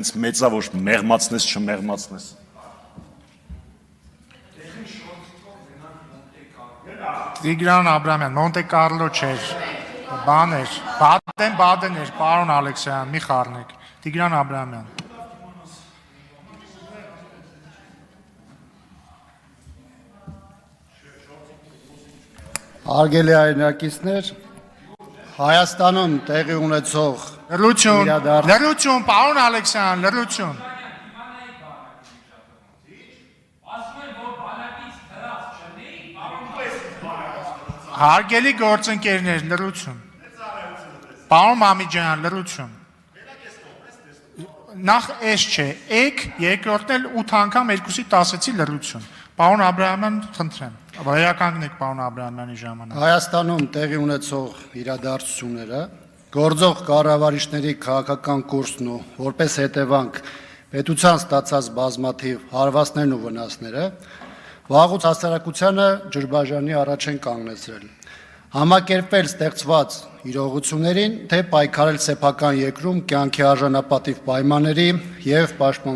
մեծավոր մեղմացնես, չմեղմացնես։ Տիգրան Աբրամյան, Մոնտե Կարլո չէր, բան էր, Բադեն էր, պարոն Ալեքսյան, մի խառնեք, Տիգրան Աբրամյան։ Հարգելի հայրենակիցներ, Հայաստանում տեղի ունեցող Լռություն, պարոն Ալեքսյան, լռություն։ Հարգելի գործընկերներ, լռություն։ Պարոն Մամիջյան, լռություն։ Նախ էս չէ, երկրորդն էլ 8 անգամ 2-ից 10-ի լռություն։ Պարոն Աբրահամյան, խնդրեմ, վերականգնեք պարոն Աբրահամյանի ժամանակ։ Հայաստանում տեղի ունեցող իրադարձությունները, գործող կառավարիչների քաղաքական կուրսն ու որպես հետևանք պետության ստացած բազմաթիվ հարվածներն ու վնասները վաղուց հասարակությանը ջրբաժանի առաջ են կանգնեցրել։ Համակերպվել ստեղծված իրողություններին, թե պայքարել սեփական երկրում կյանքի արժանապատիվ պայմանների եւ պաշտպանության